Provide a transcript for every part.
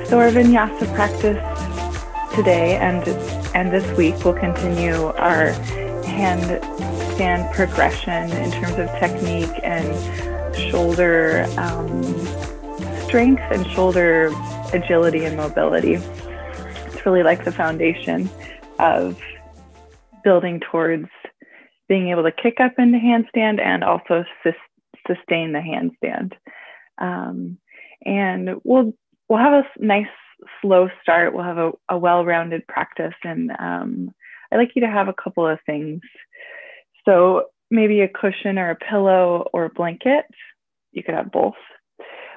So our Vinyasa practice today and this week will continue our handstand progression in terms of technique and shoulder strength and shoulder agility and mobility. It's really like the foundation of building towards being able to kick up into handstand and also sustain the handstand. And we'll have a nice slow start. We'll have a well-rounded practice, and I'd like you to have a couple of things. So maybe a cushion or a pillow or a blanket. You could have both.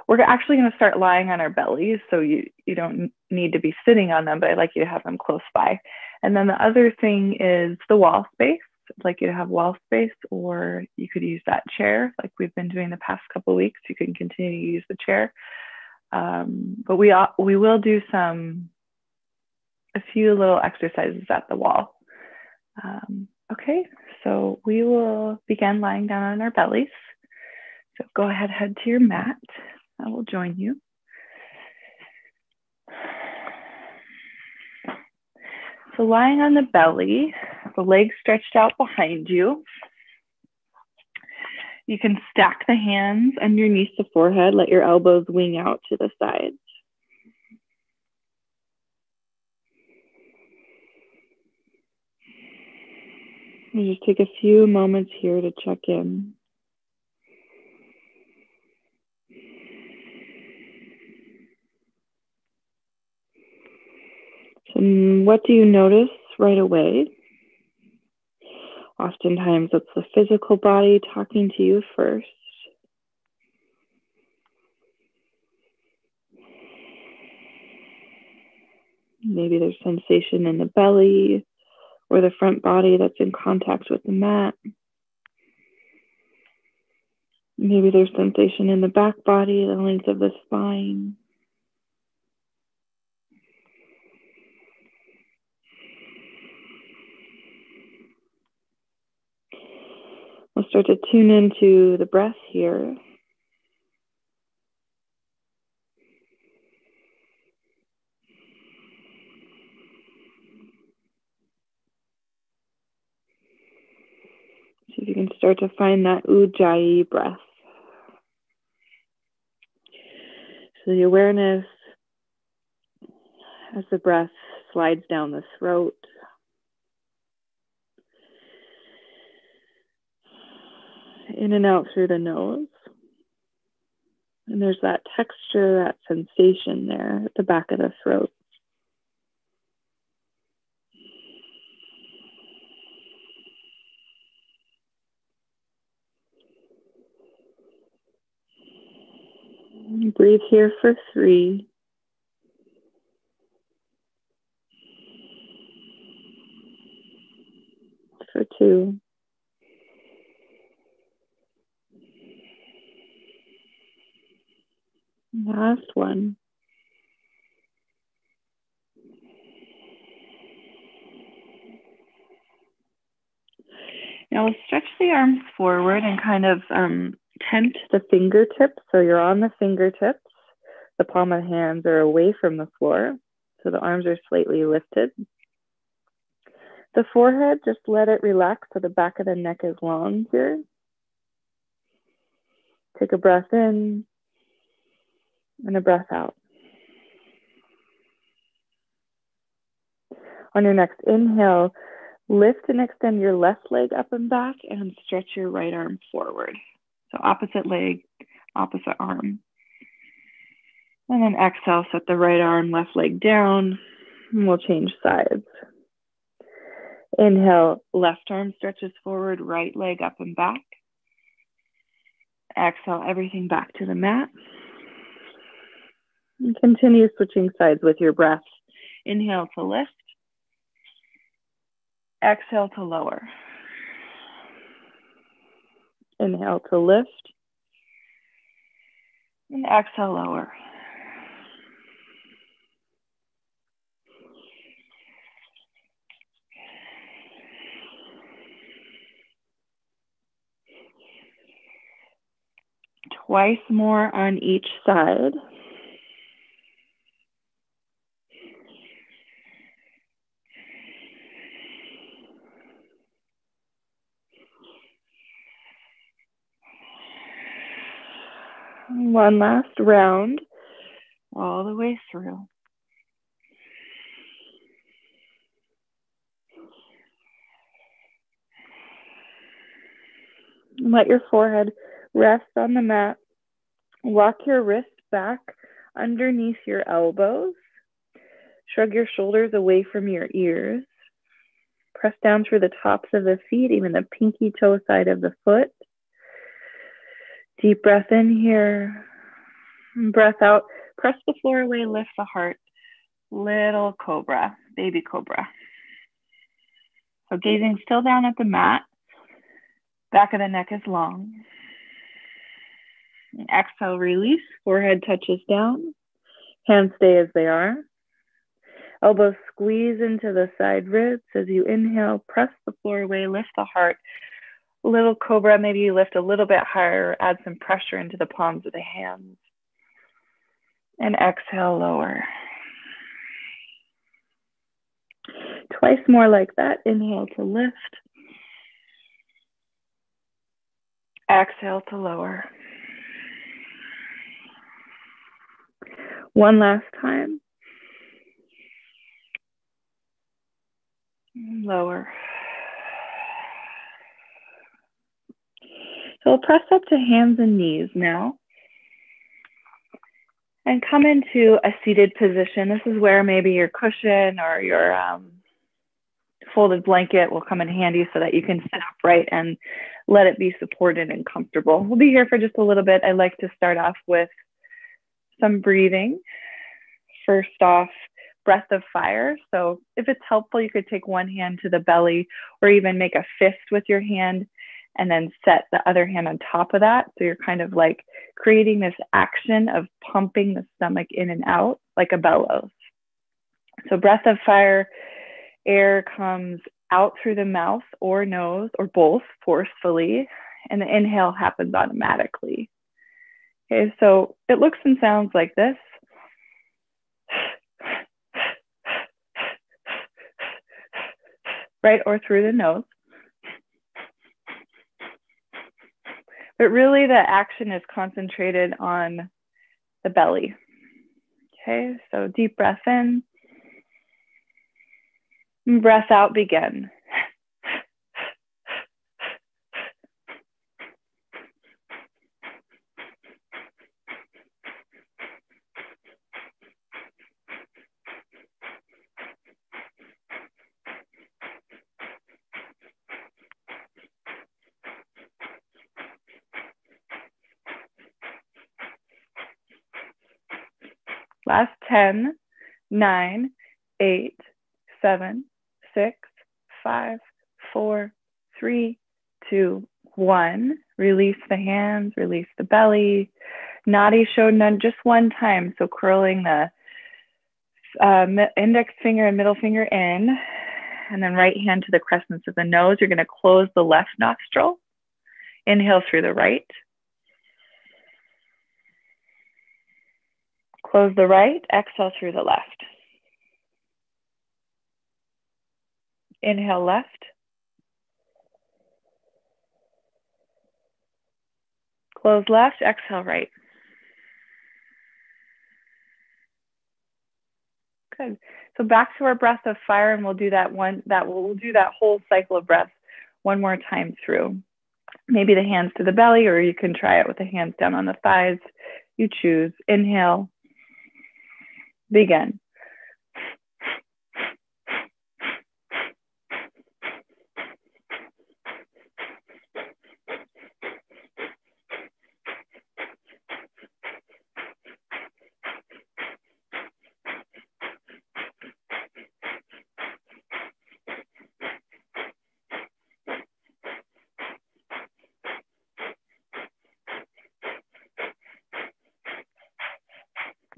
We're actually going to start lying on our bellies, so you don't need to be sitting on them, but I'd like you to have them close by. And then the other thing is the wall space. I'd like you to have wall space, or you could use that chair like we've been doing the past couple of weeks. You can continue to use the chair. But we will do a few little exercises at the wall. Okay, so we will begin lying down on our bellies. So go ahead, head to your mat. I will join you. So lying on the belly, the legs stretched out behind you. You can stack the hands underneath the forehead. Let your elbows wing out to the sides. You just take a few moments here to check in. So what do you notice right away? Oftentimes it's the physical body talking to you first. Maybe there's sensation in the belly or the front body that's in contact with the mat. Maybe there's sensation in the back body, the length of the spine. We'll start to tune into the breath here. See if you can start to find that ujjayi breath. So the awareness as the breath slides down the throat. In and out through the nose. And there's that texture, that sensation there at the back of the throat. Breathe here for 3. For 2. Last one. Now we'll stretch the arms forward and kind of tent the fingertips. So you're on the fingertips. The palm of the hands are away from the floor. So the arms are slightly lifted. The forehead, just let it relax so the back of the neck is long here. Take a breath in and a breath out. On your next inhale, lift and extend your left leg up and back and stretch your right arm forward. So opposite leg, opposite arm. And then exhale, set the right arm, left leg down, and we'll change sides. Inhale, left arm stretches forward, right leg up and back. Exhale, everything back to the mat. And continue switching sides with your breath. Inhale to lift. Exhale to lower. Inhale to lift. And exhale, lower. Twice more on each side. One last round, all the way through. Let your forehead rest on the mat. Walk your wrists back underneath your elbows. Shrug your shoulders away from your ears. Press down through the tops of the feet, even the pinky toe side of the foot. Deep breath in here. Breath out. Press the floor away, lift the heart. Little cobra, baby cobra. So gazing still down at the mat. Back of the neck is long. Exhale, release. Forehead touches down. Hands stay as they are. Elbows squeeze into the side ribs as you inhale. Press the floor away, lift the heart. Little cobra, maybe you lift a little bit higher, add some pressure into the palms of the hands. And exhale, lower. Twice more like that. Inhale to lift. Exhale to lower. One last time. Lower. So we'll press up to hands and knees now. And come into a seated position. This is where maybe your cushion or your folded blanket will come in handy so that you can sit upright and let it be supported and comfortable. We'll be here for just a little bit. I like to start off with some breathing. First off, breath of fire. So if it's helpful, you could take one hand to the belly or even make a fist with your hand and then set the other hand on top of that. So you're kind of like creating this action of pumping the stomach in and out like a bellows. So breath of fire, air comes out through the mouth or nose or both forcefully, and the inhale happens automatically. Okay, so it looks and sounds like this. Right, or through the nose. But really the action is concentrated on the belly. Okay, so deep breath in. And breath out, begin. Last 10, 9, 8, 7, 6, 5, 4, 3, 2, 1. Release the hands, release the belly. Nadi Shodhana just one time. So curling the index finger and middle finger in, and then right hand to the crescents of the nose. You're going to close the left nostril. Inhale through the right. Close the right, exhale through the left. Inhale left. Close left, exhale right. Good. So back to our breath of fire, and we'll do that we'll do that whole cycle of breath one more time through. Maybe the hands to the belly, or you can try it with the hands down on the thighs. You choose. Inhale. Begin.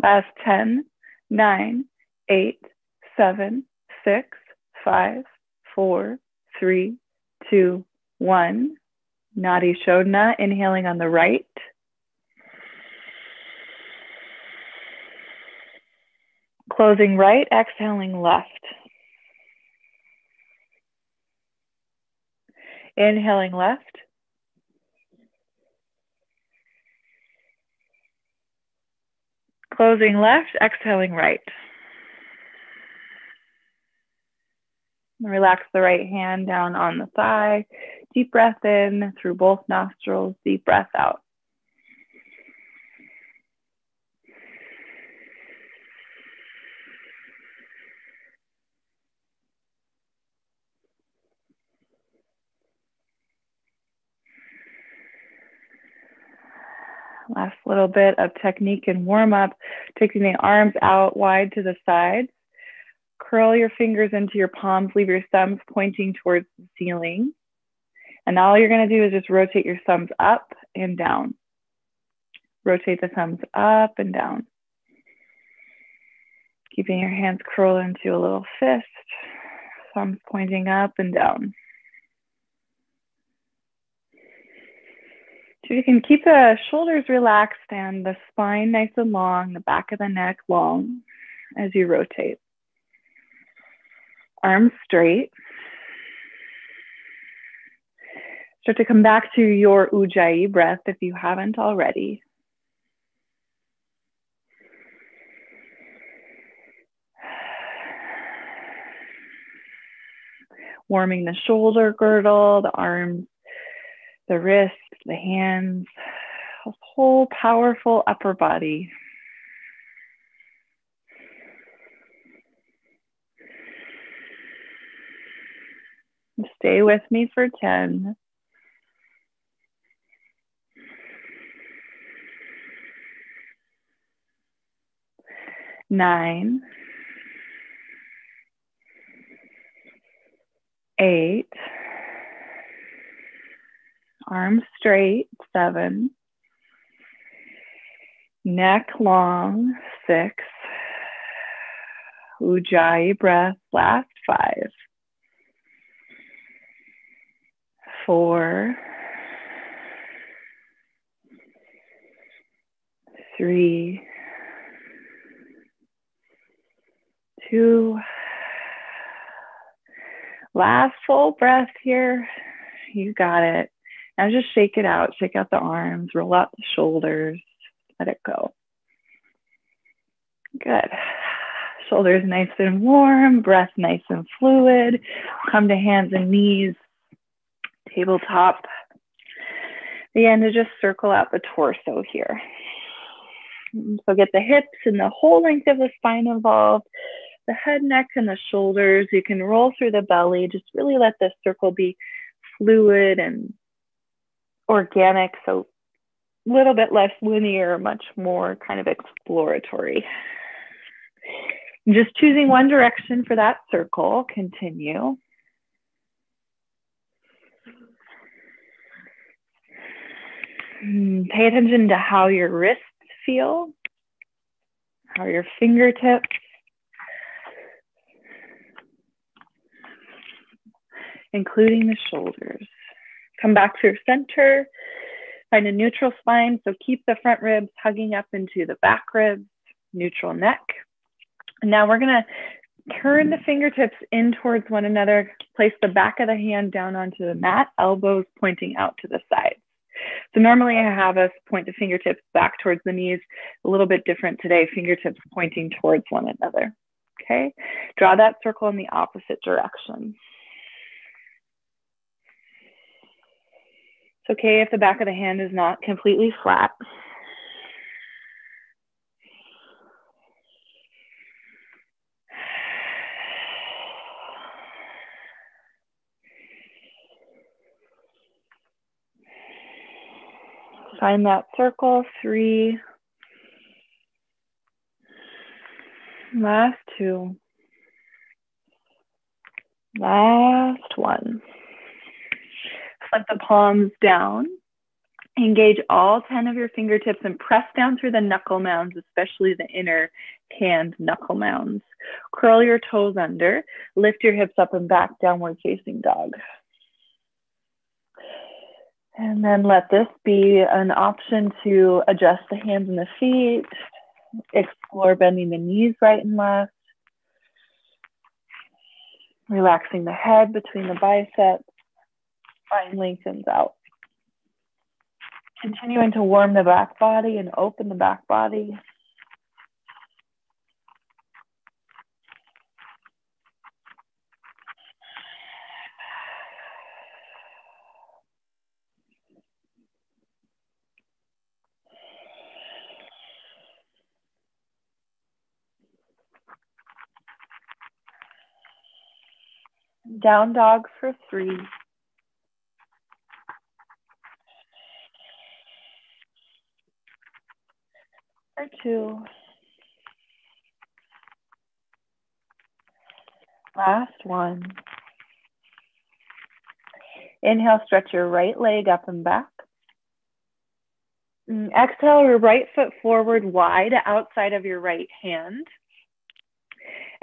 Last 10, 9, 8, 7, 6, 5, 4, 3, 2, 1. Nadi Shodhana, inhaling on the right. Closing right, exhaling left. Inhaling left. Closing left, exhaling right. Relax the right hand down on the thigh. Deep breath in through both nostrils, deep breath out. Last little bit of technique and warm up, taking the arms out wide to the sides. Curl your fingers into your palms, leave your thumbs pointing towards the ceiling. And all you're gonna do is just rotate your thumbs up and down. Rotate the thumbs up and down. Keeping your hands curled into a little fist, thumbs pointing up and down. So you can keep the shoulders relaxed and the spine nice and long, the back of the neck long as you rotate. Arms straight. Start to come back to your Ujjayi breath if you haven't already. Warming the shoulder girdle, the arms, the wrists, the hands, a whole powerful upper body. Stay with me for 10. 9, 8, arms straight, 7, neck long, 6, Ujjayi breath, last 5, 4, 3, 2, last full breath here. You got it. Now just shake it out. Shake out the arms, roll out the shoulders, let it go. Good. Shoulders nice and warm, breath nice and fluid. Come to hands and knees, tabletop. Begin to just circle out the torso here. So get the hips and the whole length of the spine involved, the head, neck, and the shoulders. You can roll through the belly. Just really let this circle be fluid and organic. So a little bit less linear, much more kind of exploratory. Just choosing one direction for that circle. Continue. Pay attention to how your wrists feel, how your fingertips, including the shoulders. Come back to your center, find a neutral spine. So keep the front ribs hugging up into the back ribs, neutral neck. And now we're gonna turn the fingertips in towards one another, place the back of the hand down onto the mat, elbows pointing out to the sides. So normally I have us point the fingertips back towards the knees, a little bit different today, fingertips pointing towards one another, okay? Draw that circle in the opposite direction. It's okay if the back of the hand is not completely flat. Find that circle, 3. Last 2. Last 1. Flip the palms down. Engage all 10 of your fingertips and press down through the knuckle mounds, especially the inner hand knuckle mounds. Curl your toes under. Lift your hips up and back, downward facing dog. And then let this be an option to adjust the hands and the feet, Explore bending the knees right and left. Relaxing the head between the biceps. Spine lengthens out. Continuing to warm the back body and open the back body. Down dog for 3. For 2. Last one. Inhale, stretch your right leg up and back. Exhale, your right foot forward wide outside of your right hand.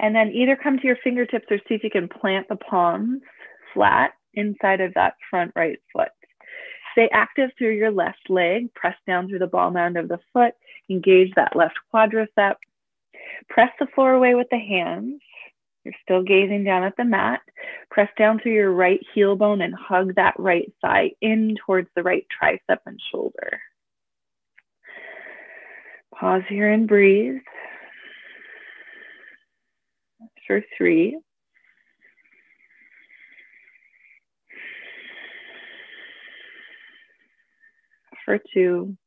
And then either come to your fingertips or see if you can plant the palms flat inside of that front right foot. Stay active through your left leg. Press down through the ball mound of the foot. Engage that left quadricep. Press the floor away with the hands. You're still gazing down at the mat. Press down through your right heel bone and hug that right thigh in towards the right tricep and shoulder. Pause here and breathe. For 3. For 2.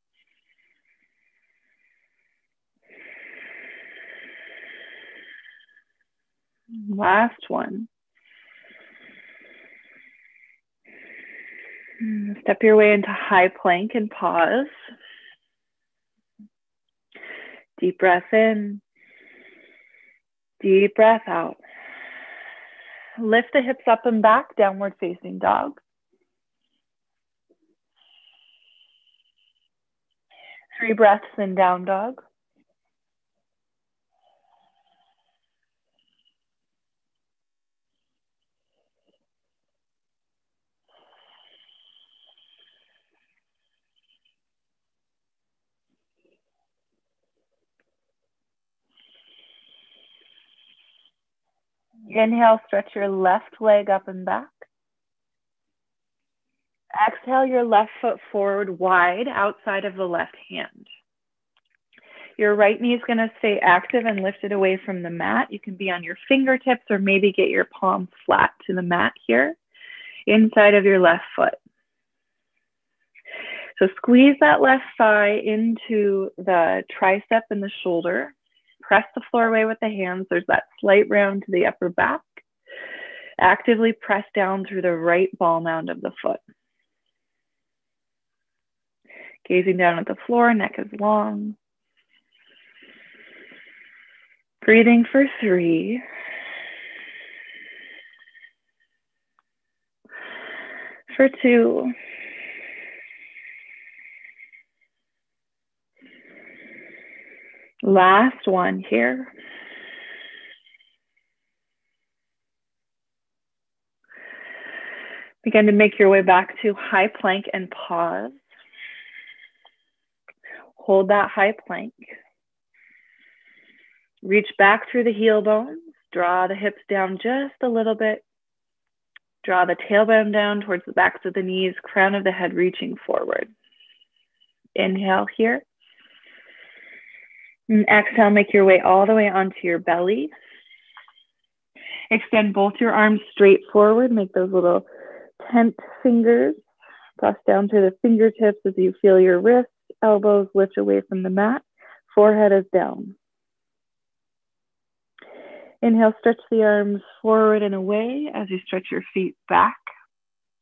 Last one. Step your way into high plank and pause. Deep breath in. Deep breath out. Lift the hips up and back, downward facing dog. 3 breaths in down dog. Inhale, stretch your left leg up and back. Exhale, your left foot forward wide outside of the left hand. Your right knee is going to stay active and lifted away from the mat. You can be on your fingertips or maybe get your palms flat to the mat here, inside of your left foot. So squeeze that left thigh into the tricep and the shoulder. Press the floor away with the hands. There's that slight round to the upper back. Actively press down through the right ball mound of the foot. Gazing down at the floor, neck is long. Breathing for 3. For 2. Last one here. Begin to make your way back to high plank and pause. Hold that high plank. Reach back through the heel bones. Draw the hips down just a little bit. Draw the tailbone down towards the backs of the knees, crown of the head reaching forward. Inhale here. And exhale, make your way all the way onto your belly. Extend both your arms straight forward. Make those little tent fingers. Press down through the fingertips as you feel your wrists, elbows lift away from the mat. Forehead is down. Inhale, stretch the arms forward and away as you stretch your feet back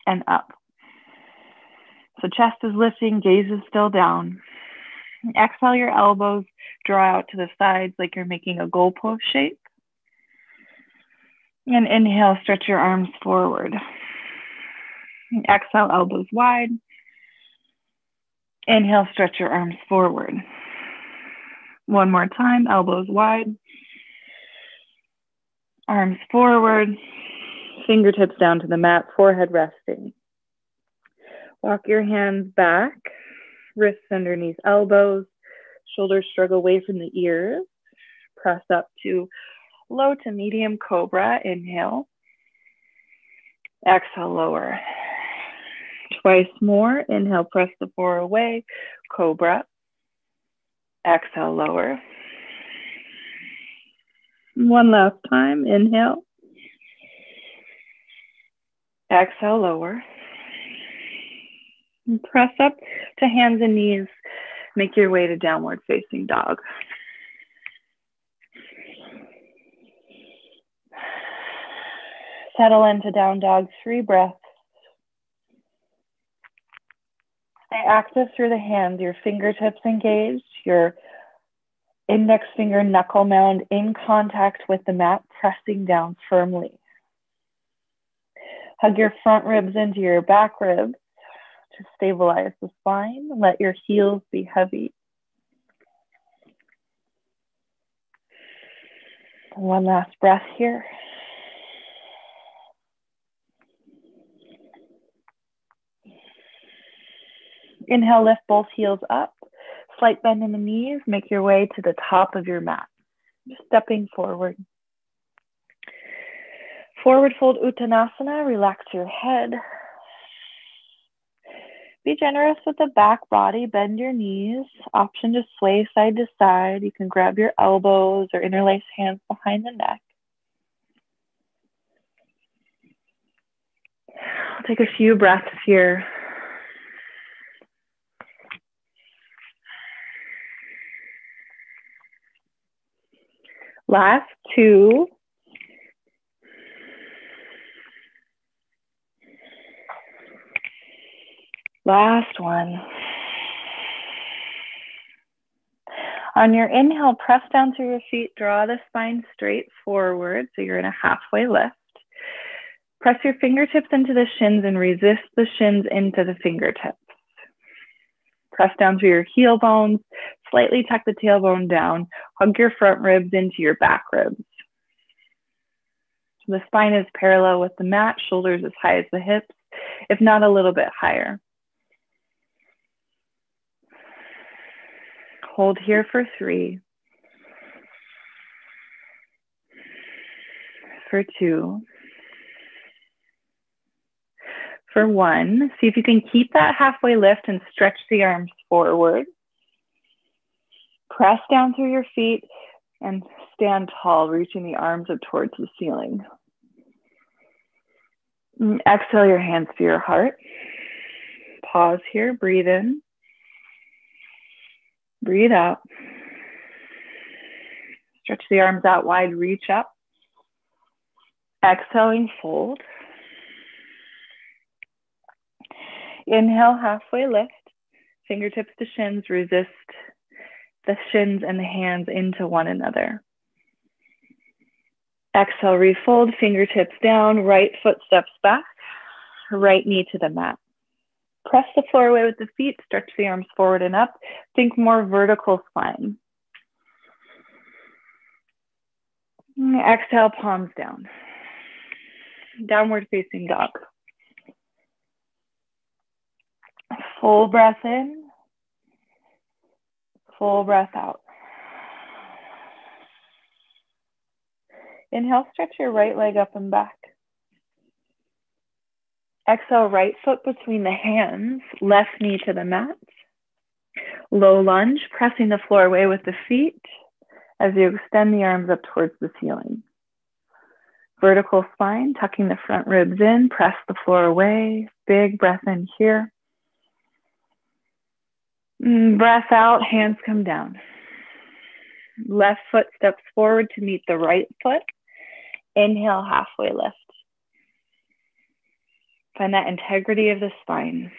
and up. So chest is lifting, gaze is still down. Exhale your elbows, draw out to the sides like you're making a goalpost shape. And inhale, stretch your arms forward. Exhale, elbows wide. Inhale, stretch your arms forward. One more time, elbows wide. Arms forward, fingertips down to the mat, forehead resting. Walk your hands back, wrists underneath elbows, shoulders shrug away from the ears. Press up to low to medium cobra. Inhale. Exhale, lower. Twice more. Inhale, press the floor away. Cobra. Exhale, lower. One last time. Inhale. Exhale, lower. And press up to hands and knees. Make your way to downward facing dog. Settle into down dog, 3 breaths. Stay active through the hands, your fingertips engaged, your index finger knuckle mound in contact with the mat, pressing down firmly. Hug your front ribs into your back ribs to stabilize the spine. Let your heels be heavy. One last breath here. Inhale, lift both heels up. Slight bend in the knees. Make your way to the top of your mat. Just stepping forward. Forward fold Uttanasana. Relax your head. Be generous with the back body. Bend your knees. Option to sway side to side. You can grab your elbows or interlace hands behind the neck. I'll take a few breaths here. Last 2. Last 1. On your inhale, press down through your feet, draw the spine straight forward, so you're in a halfway lift. Press your fingertips into the shins and resist the shins into the fingertips. Press down through your heel bones, slightly tuck the tailbone down, hug your front ribs into your back ribs. So the spine is parallel with the mat, shoulders as high as the hips, if not a little bit higher. Hold here for 3. For 2. For 1. See if you can keep that halfway lift and stretch the arms forward. Press down through your feet and stand tall, reaching the arms up towards the ceiling. Exhale your hands to your heart. Pause here, breathe in. Breathe out. Stretch the arms out wide, reach up. Exhaling, fold. Inhale, halfway lift. Fingertips to shins, resist the shins and the hands into one another. Exhale, refold, fingertips down, right foot steps back, right knee to the mat. Press the floor away with the feet, stretch the arms forward and up. Think more vertical spine. Exhale, palms down. Downward facing dog. Full breath in, full breath out. Inhale, stretch your right leg up and back. Exhale, right foot between the hands, left knee to the mat. Low lunge, pressing the floor away with the feet as you extend the arms up towards the ceiling. Vertical spine, tucking the front ribs in, press the floor away. Big breath in here. Breath out, hands come down. Left foot steps forward to meet the right foot. Inhale, halfway lift. Find that integrity of the spine.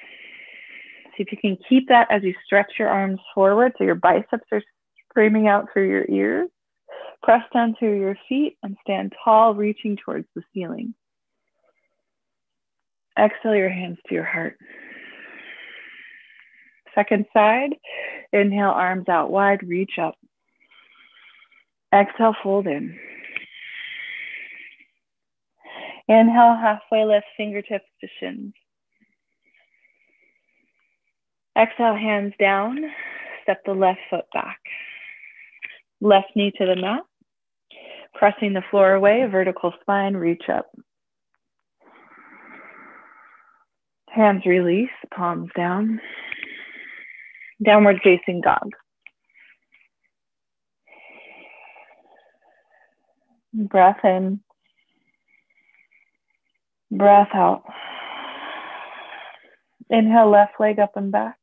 See if you can keep that as you stretch your arms forward so your biceps are screaming out through your ears. Press down through your feet and stand tall, reaching towards the ceiling. Exhale your hands to your heart. Second side, inhale, arms out wide, reach up. Exhale, fold in. Inhale, halfway lift, fingertips to shins. Exhale, hands down, step the left foot back. Left knee to the mat. Pressing the floor away, vertical spine, reach up. Hands release, palms down. Downward facing dog. Breath in. Breath out. Inhale, left leg up and back.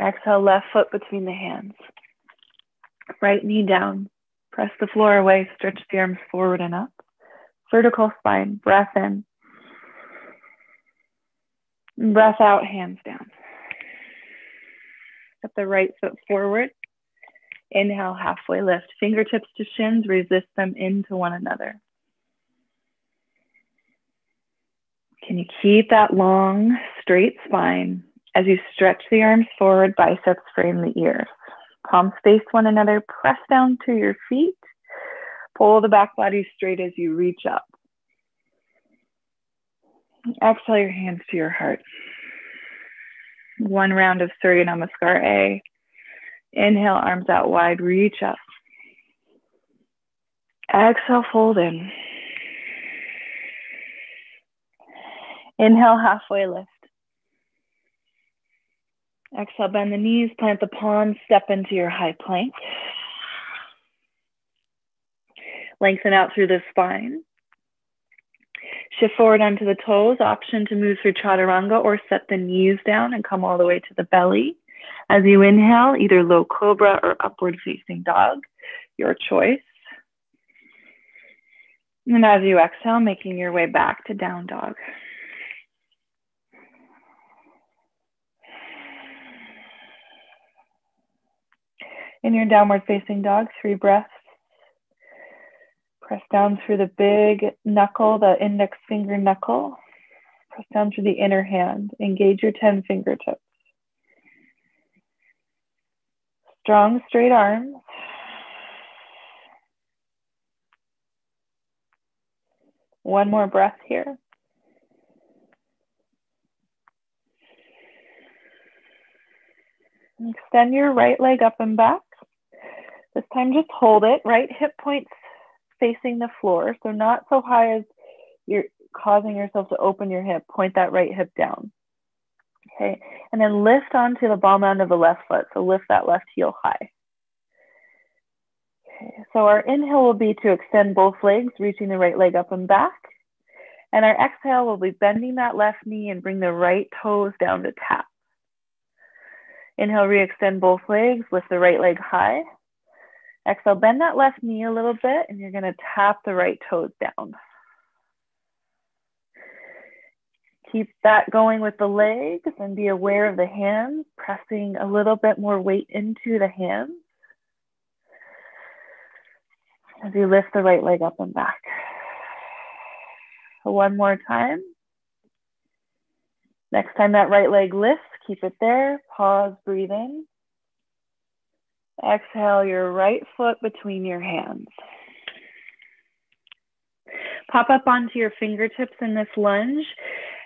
Exhale, left foot between the hands. Right knee down. Press the floor away, stretch the arms forward and up. Vertical spine, breath in. Breath out, hands down. Step the right foot forward. Inhale, halfway lift. Fingertips to shins, resist them into one another. Can you keep that long, straight spine as you stretch the arms forward, biceps frame the ears. Palms face one another, press down to your feet. Pull the back body straight as you reach up. Exhale your hands to your heart. One round of Surya Namaskar A. Inhale, arms out wide, reach up. Exhale, fold in. Inhale, halfway lift. Exhale, bend the knees, plant the palms, step into your high plank. Lengthen out through the spine. Shift forward onto the toes, option to move through chaturanga or set the knees down and come all the way to the belly. As you inhale, either low cobra or upward facing dog, your choice. And as you exhale, making your way back to down dog. In your downward facing dog, 3 breaths. Press down through the big knuckle, the index finger knuckle. Press down through the inner hand. Engage your 10 fingertips. Strong, straight arms. One more breath here. Extend your right leg up and back. This time just hold it. Right hip points facing the floor. So not so high as you're causing yourself to open your hip. Point that right hip down. Okay, and then lift onto the ball mound of the left foot. So lift that left heel high. Okay, so our inhale will be to extend both legs, reaching the right leg up and back. And our exhale will be bending that left knee and bring the right toes down to tap. Inhale, re-extend both legs, lift the right leg high. Exhale, bend that left knee a little bit, and you're gonna tap the right toes down. Keep that going with the legs and be aware of the hands, pressing a little bit more weight into the hands as you lift the right leg up and back. So one more time. Next time that right leg lifts, keep it there. Pause, breathe in. Exhale your right foot between your hands. Pop up onto your fingertips in this lunge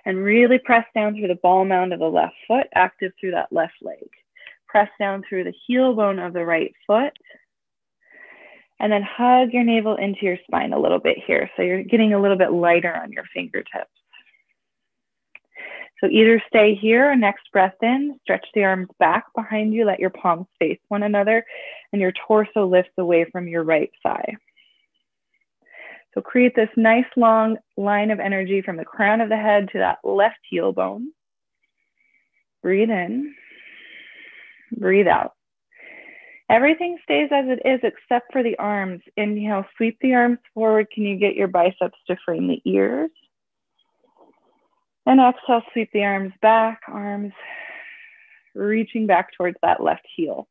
and really press down through the ball mound of the left foot, active through that left leg. Press down through the heel bone of the right foot. And then hug your navel into your spine a little bit here. So you're getting a little bit lighter on your fingertips. So either stay here or next breath in, stretch the arms back behind you, let your palms face one another, and your torso lifts away from your right thigh. So create this nice long line of energy from the crown of the head to that left heel bone. Breathe in, breathe out. Everything stays as it is except for the arms. Inhale, sweep the arms forward. Can you get your biceps to frame the ears? And exhale, sweep the arms back, arms reaching back towards that left heel.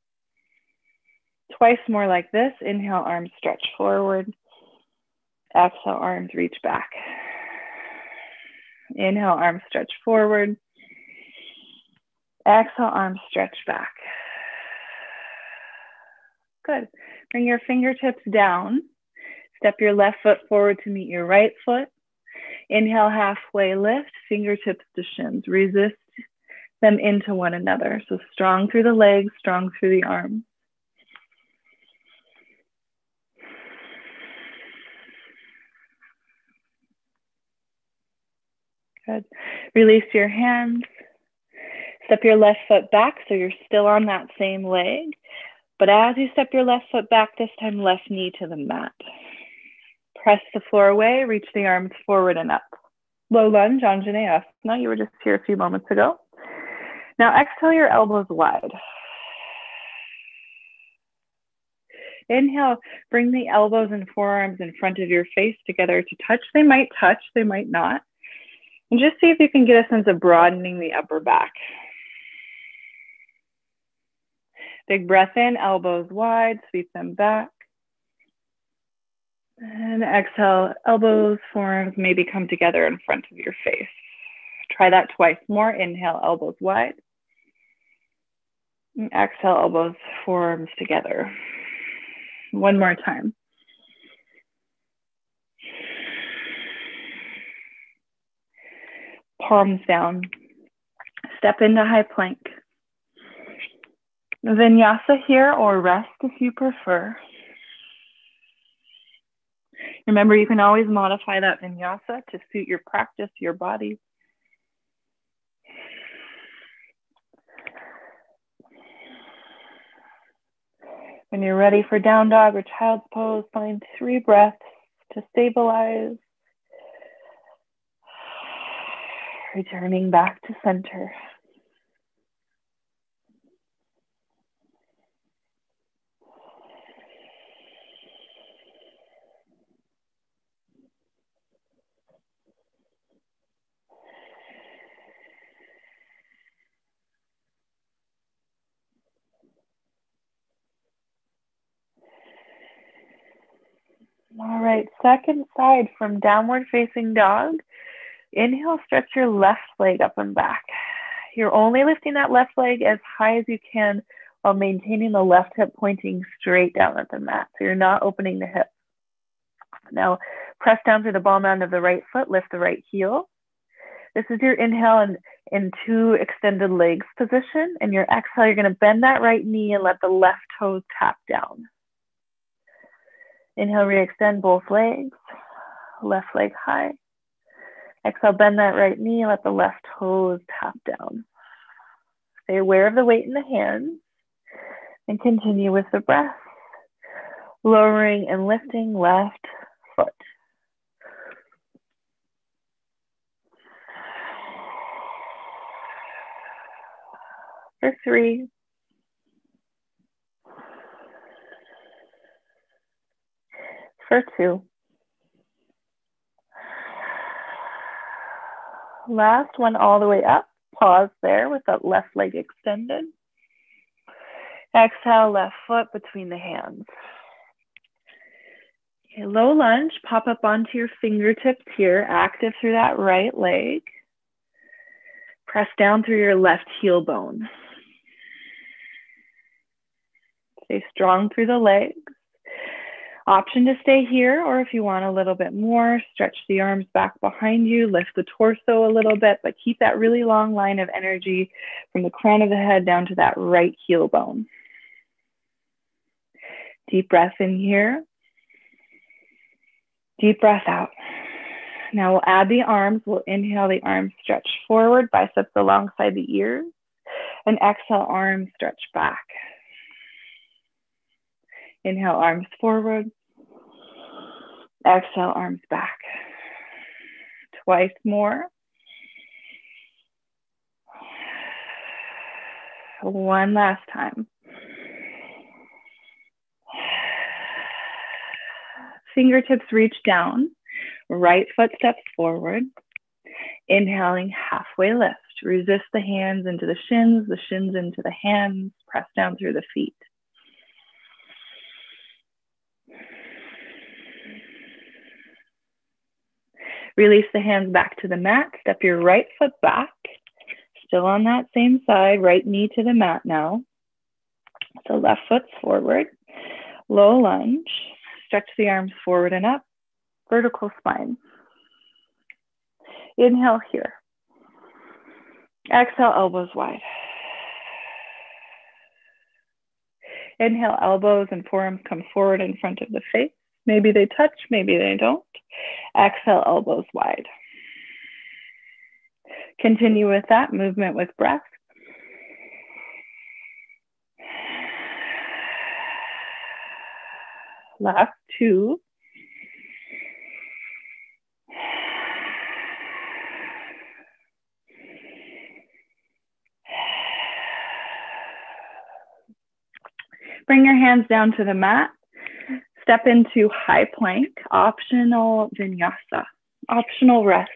Twice more like this. Inhale, arms stretch forward. Exhale, arms reach back. Inhale, arms stretch forward. Exhale, arms stretch back. Good. Bring your fingertips down. Step your left foot forward to meet your right foot. Inhale, halfway lift, fingertips to shins. Resist them into one another. So strong through the legs, strong through the arms. Good. Release your hands. Step your left foot back so you're still on that same leg. But as you step your left foot back, this time left knee to the mat. Press the floor away, reach the arms forward and up. Low lunge, Anjaneyasana. You were just here a few moments ago. Now exhale your elbows wide. Inhale, bring the elbows and forearms in front of your face together to touch. They might touch, they might not. And just see if you can get a sense of broadening the upper back. Big breath in, elbows wide, sweep them back. And exhale, elbows, forearms maybe come together in front of your face. Try that twice more. Inhale, elbows wide. And exhale, elbows, forearms together. One more time. Palms down. Step into high plank. Vinyasa here, or rest if you prefer. Remember, you can always modify that vinyasa to suit your practice, your body. When you're ready for down dog or child's pose, find 3 breaths to stabilize. Returning back to center. All right, second side from downward facing dog. Inhale, stretch your left leg up and back. You're only lifting that left leg as high as you can while maintaining the left hip pointing straight down at the mat. So you're not opening the hip. Now, press down through the ball mound of the right foot, lift the right heel. This is your inhale in 2 extended legs position. And your exhale, you're gonna bend that right knee and let the left toes tap down. Inhale, re-extend both legs, left leg high. Exhale, bend that right knee, let the left toes tap down. Stay aware of the weight in the hands and continue with the breath. Lowering and lifting left foot. For 3. For 2. Last one all the way up. Pause there with that left leg extended. Exhale, left foot between the hands. Okay, low lunge, pop up onto your fingertips here, active through that right leg. Press down through your left heel bone. Stay strong through the legs. Option to stay here, or if you want a little bit more, stretch the arms back behind you, lift the torso a little bit, but keep that really long line of energy from the crown of the head down to that right heel bone. Deep breath in here. Deep breath out. Now we'll add the arms. We'll inhale, the arms stretch forward, biceps alongside the ears, and exhale, arms stretch back. Inhale, arms forward. Exhale, arms back. Twice more. One last time. Fingertips reach down. Right foot steps forward. Inhaling, halfway lift. Resist the hands into the shins into the hands. Press down through the feet. Release the hands back to the mat. Step your right foot back. Still on that same side, right knee to the mat now. So left foot's forward. Low lunge. Stretch the arms forward and up. Vertical spine. Inhale here. Exhale, elbows wide. Inhale, elbows and forearms come forward in front of the face. Maybe they touch, maybe they don't. Exhale, elbows wide. Continue with that movement with breath. Last two. Bring your hands down to the mat. Step into high plank, optional vinyasa, optional rest.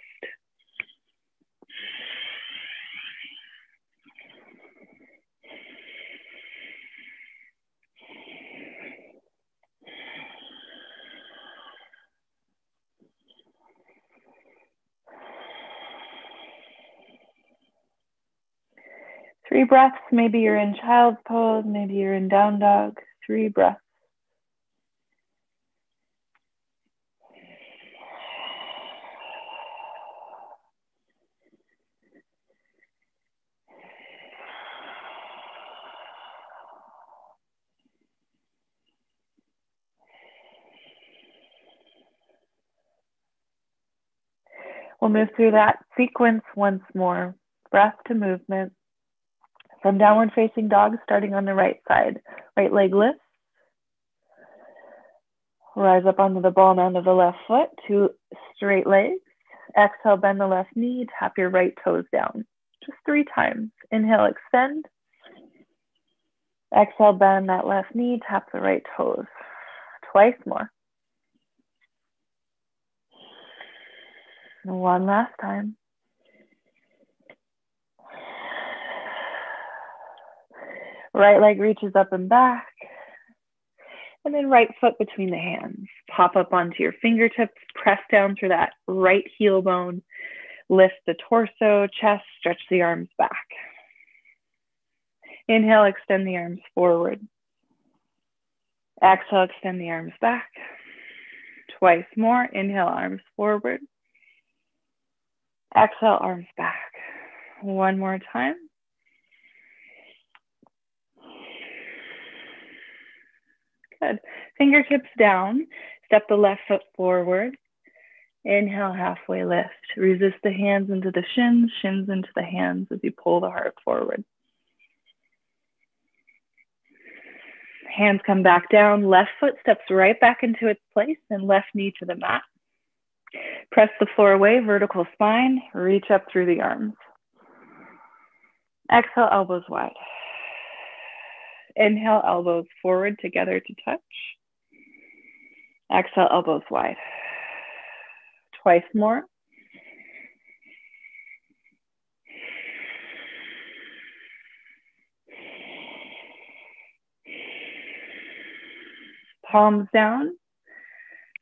Three breaths, maybe you're in child's pose, maybe you're in down dog. 3 breaths. We'll move through that sequence once more. Breath to movement. From downward facing dog, starting on the right side. Right leg lifts. Rise up onto the ball mound of the left foot. 2 straight legs. Exhale, bend the left knee. Tap your right toes down. Just 3 times. Inhale, extend. Exhale, bend that left knee. Tap the right toes. Twice more. 1 last time. Right leg reaches up and back. And then right foot between the hands. Pop up onto your fingertips. Press down through that right heel bone. Lift the torso, chest, stretch the arms back. Inhale, extend the arms forward. Exhale, extend the arms back. Twice more. Inhale, arms forward. Exhale, arms back. 1 more time. Good. Fingertips down. Step the left foot forward. Inhale, halfway lift. Resist the hands into the shins, shins into the hands as you pull the heart forward. Hands come back down. Left foot steps right back into its place and left knee to the mat. Press the floor away, vertical spine. Reach up through the arms. Exhale, elbows wide. Inhale, elbows forward together to touch. Exhale, elbows wide. Twice more. Palms down.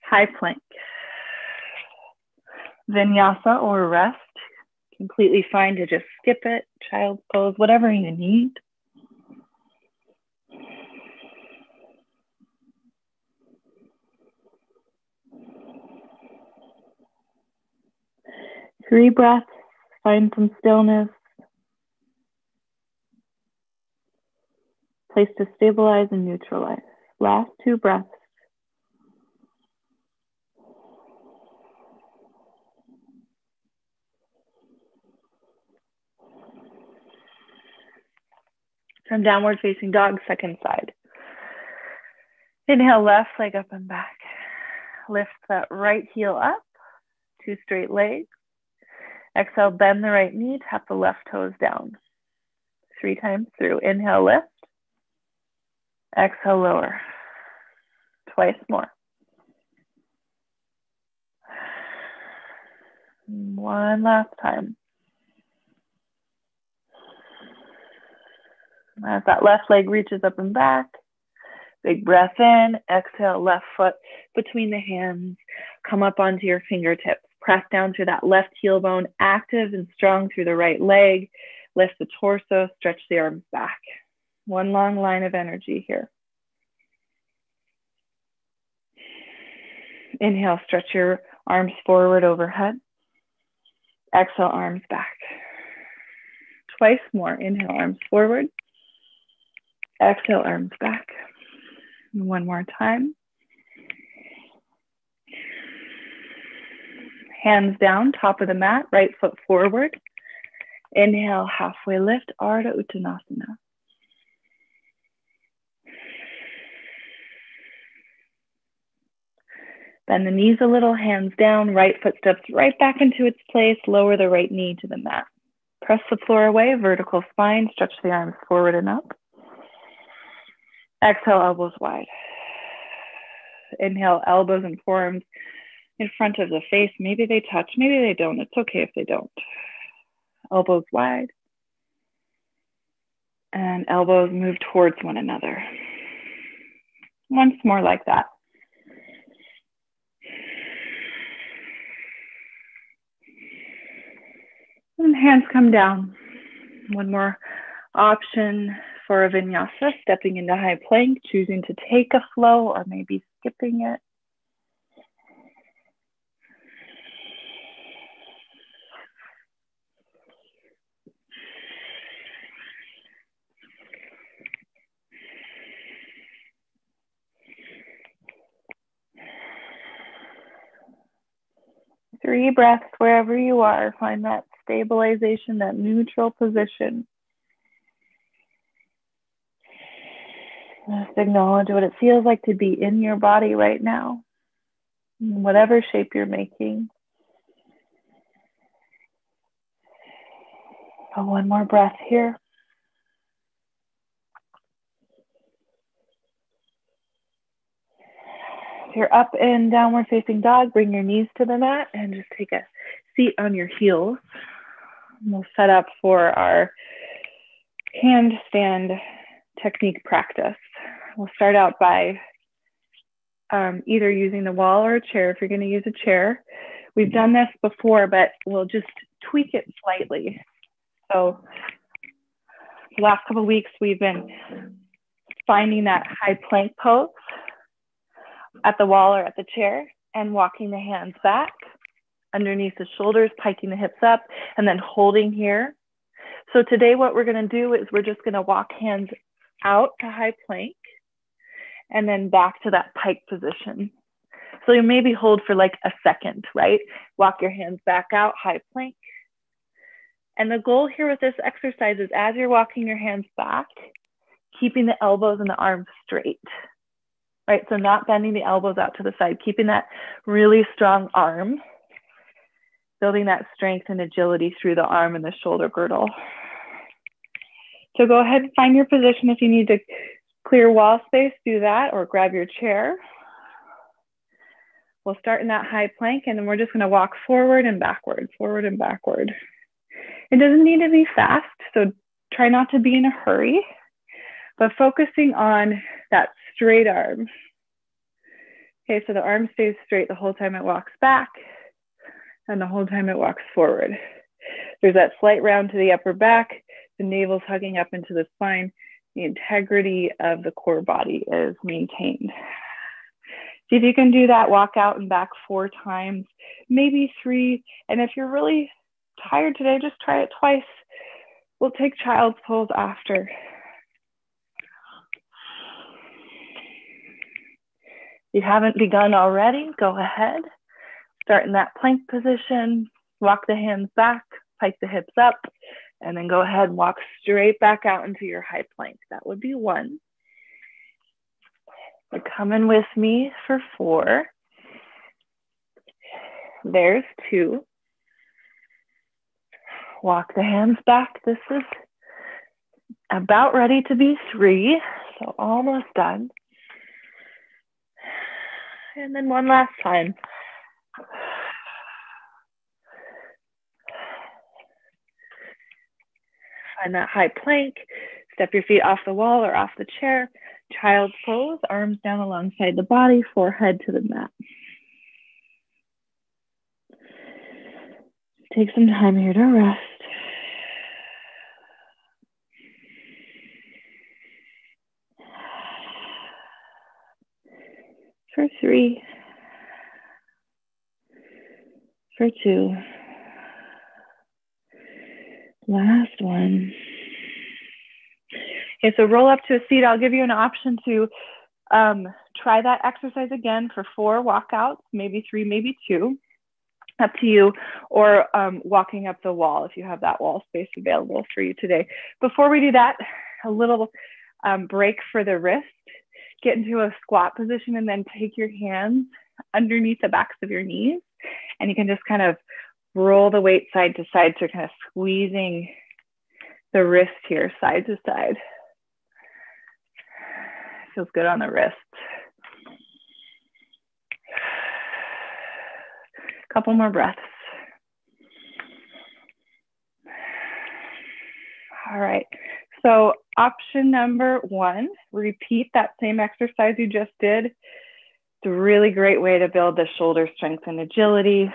High plank. Vinyasa or rest. Completely fine to just skip it. Child's pose, whatever you need. Three breaths, find some stillness. Place to stabilize and neutralize. Last 2 breaths. From downward facing dog, second side. Inhale, left leg up and back. Lift that right heel up, 2 straight legs. Exhale, bend the right knee, tap the left toes down. 3 times through. Inhale, lift. Exhale, lower. Twice more. 1 last time. As that left leg reaches up and back, big breath in, exhale, left foot between the hands, come up onto your fingertips, press down through that left heel bone, active and strong through the right leg, lift the torso, stretch the arms back. 1 long line of energy here. Inhale, stretch your arms forward overhead. Exhale, arms back. twice more. Inhale, arms forward. Exhale, arms back. And one more time. Hands down, top of the mat, right foot forward. Inhale, halfway lift, Ardha Uttanasana. Bend the knees a little, hands down, right foot steps right back into its place, lower the right knee to the mat. Press the floor away, vertical spine, stretch the arms forward and up. Exhale, elbows wide. Inhale, elbows and forearms in front of the face. Maybe they touch, maybe they don't. It's okay if they don't. Elbows wide. And elbows move towards one another. Once more like that. And hands come down. One more option for a vinyasa, stepping into high plank, choosing to take a flow or maybe skipping it. Three breaths wherever you are. Find that stabilization, that neutral position. Just acknowledge what it feels like to be in your body right now, in whatever shape you're making. So one more breath here. If you're up in downward facing dog, bring your knees to the mat and just take a seat on your heels. We'll set up for our handstand technique practice. We'll start out by either using the wall or a chair if you're going to use a chair. We've done this before, but we'll just tweak it slightly. So the last couple of weeks, we've been finding that high plank pose at the wall or at the chair and walking the hands back underneath the shoulders, piking the hips up, and then holding here. So today what we're going to do is we're just going to walk hands out to high plank and then back to that pike position. So you maybe hold for like a second, right? Walk your hands back out, high plank. And the goal here with this exercise is as you're walking your hands back, keeping the elbows and the arms straight, right? So not bending the elbows out to the side, keeping that really strong arm, building that strength and agility through the arm and the shoulder girdle. So go ahead and find your position. If you need to clear wall space, do that, or grab your chair. We'll start in that high plank, and then we're just going to walk forward and backward, forward and backward. It doesn't need to be fast, so try not to be in a hurry, but focusing on that straight arm. Okay, so the arm stays straight the whole time it walks back and the whole time it walks forward. There's that slight round to the upper back, the navel's hugging up into the spine, the integrity of the core body is maintained. See if you can do that, walk out and back 4 times, maybe 3. And if you're really tired today, just try it twice. We'll take child's pose after. If you haven't begun already, go ahead. Start in that plank position, walk the hands back, pike the hips up, and then go ahead and walk straight back out into your high plank. That would be 1. You're coming with me for 4. There's 2. Walk the hands back. This is about ready to be 3, so almost done. And then 1 last time. Find that high plank. Step your feet off the wall or off the chair. Child's pose, arms down alongside the body, forehead to the mat. Take some time here to rest. For 3, for 2, Last one. Okay, so roll up to a seat. I'll give you an option to try that exercise again for 4 walkouts, maybe 3, maybe 2, up to you, or walking up the wall if you have that wall space available for you today. Before we do that, a little break for the wrist. Get into a squat position and then take your hands underneath the backs of your knees, and you can just kind of roll the weight side to side, so kind of squeezing the wrist here side to side. Feels good on the wrist. Couple more breaths. All right, so option number 1, repeat that same exercise you just did. It's a really great way to build the shoulder strength and agility.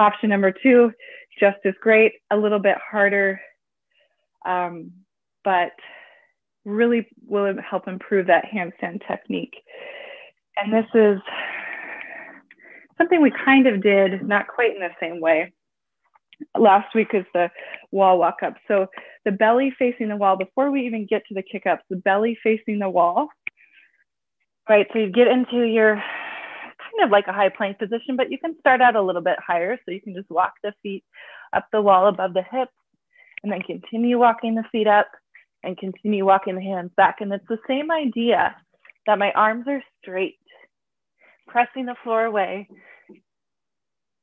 Option number 2, just as great, a little bit harder, but really will help improve that handstand technique. And this is something we kind of did, not quite in the same way. Last week is the wall walk up. So the belly facing the wall, before we even get to the kick ups, the belly facing the wall, right? So you get into your kind of like a high plank position, but you can start out a little bit higher. So you can just walk the feet up the wall above the hips, and then continue walking the feet up and continue walking the hands back. And it's the same idea, that my arms are straight, pressing the floor away,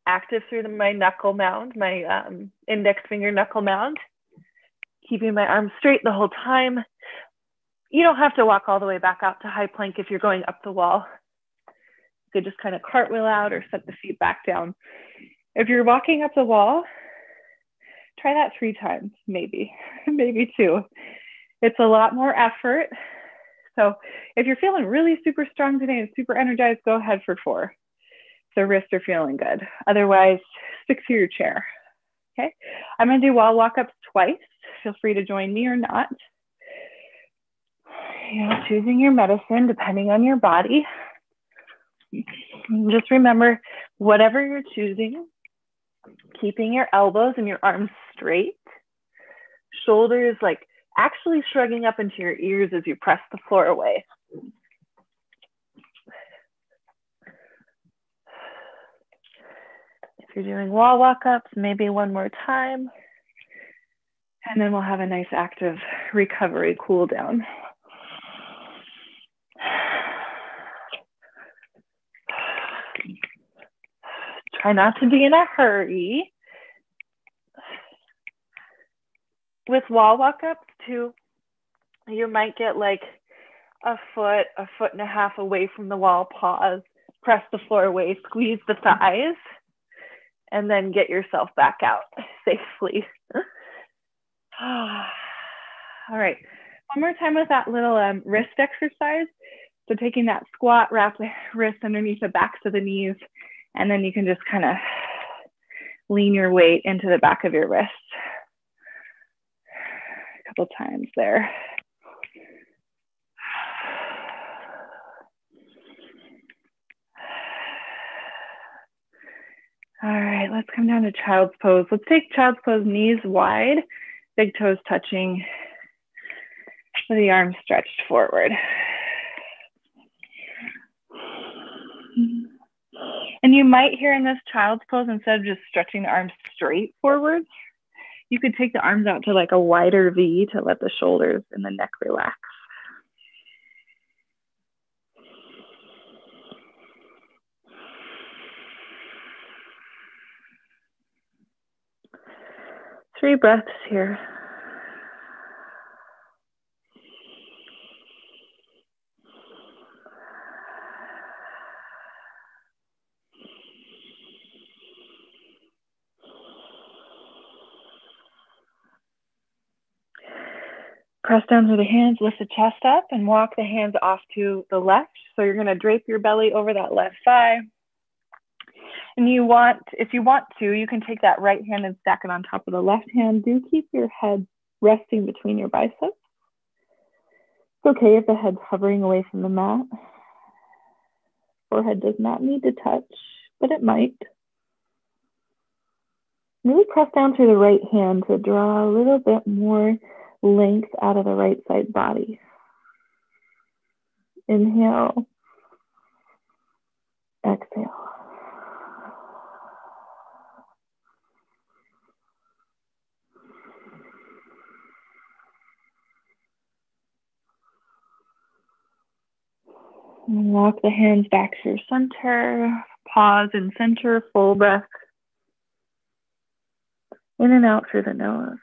active through my knuckle mound, my index finger knuckle mound, keeping my arms straight the whole time. You don't have to walk all the way back out to high plank if you're going up the wall. You could just kind of cartwheel out or set the feet back down. If you're walking up the wall, try that 3 times, maybe 2. It's a lot more effort. So if you're feeling really super strong today and super energized, go ahead for 4. The wrists are feeling good. Otherwise, stick to your chair. Okay, I'm gonna do wall walk-ups twice. Feel free to join me or not. You know, choosing your medicine depending on your body. Just remember, whatever you're choosing, keeping your elbows and your arms straight, shoulders like actually shrugging up into your ears as you press the floor away. If you're doing wall walk-ups, maybe one more time, and then we'll have a nice active recovery cool down. Try not to be in a hurry. With wall walk-ups too, you might get like a foot and a half away from the wall, pause, press the floor away, squeeze the thighs, and then get yourself back out safely. All right, one more time with that little wrist exercise. So taking that squat, wrap the wrist underneath the backs of the knees, and then you can just kind of lean your weight into the back of your wrist. A couple times there. All right, let's come down to child's pose. Let's take child's pose, knees wide, big toes touching, with the arms stretched forward. And you might hear in this child's pose, instead of just stretching the arms straight forward, you could take the arms out to like a wider V to let the shoulders and the neck relax. Three breaths here. Press down through the hands, lift the chest up, and walk the hands off to the left. So you're going to drape your belly over that left thigh. And if you want to, you can take that right hand and stack it on top of the left hand. Do keep your head resting between your biceps. It's okay if the head's hovering away from the mat. Forehead does not need to touch, but it might. Really press down through the right hand to draw a little bit more length out of the right side body. Inhale, exhale. And walk the hands back through center. Pause and center, full breath. In and out through the nose.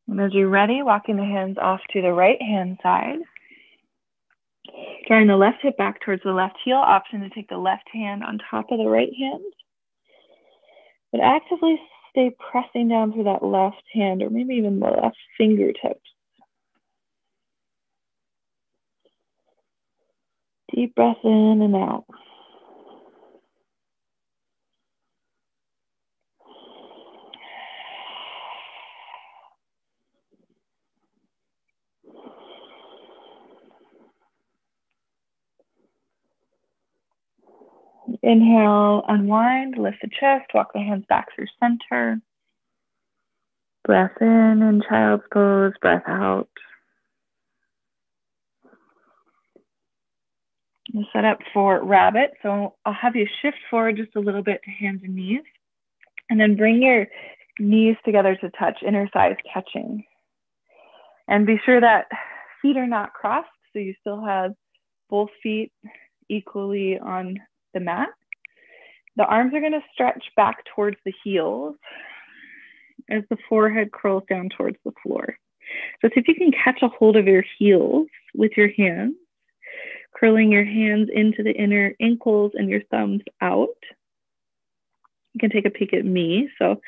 And as you're ready, walking the hands off to the right hand side. Drawing the left hip back towards the left heel. Option to take the left hand on top of the right hand. But actively stay pressing down through that left hand or maybe even the left fingertips. Deep breath in and out. Inhale, unwind, lift the chest, walk the hands back through center. Breath in child's pose, breath out. We'll set up for rabbit. So I'll have you shift forward just a little bit to hands and knees. And then bring your knees together to touch, inner thighs touching. And be sure that feet are not crossed, so you still have both feet equally on the mat. The arms are going to stretch back towards the heels as the forehead curls down towards the floor. So see if you can catch a hold of your heels with your hands, curling your hands into the inner ankles and your thumbs out. You can take a peek at me. So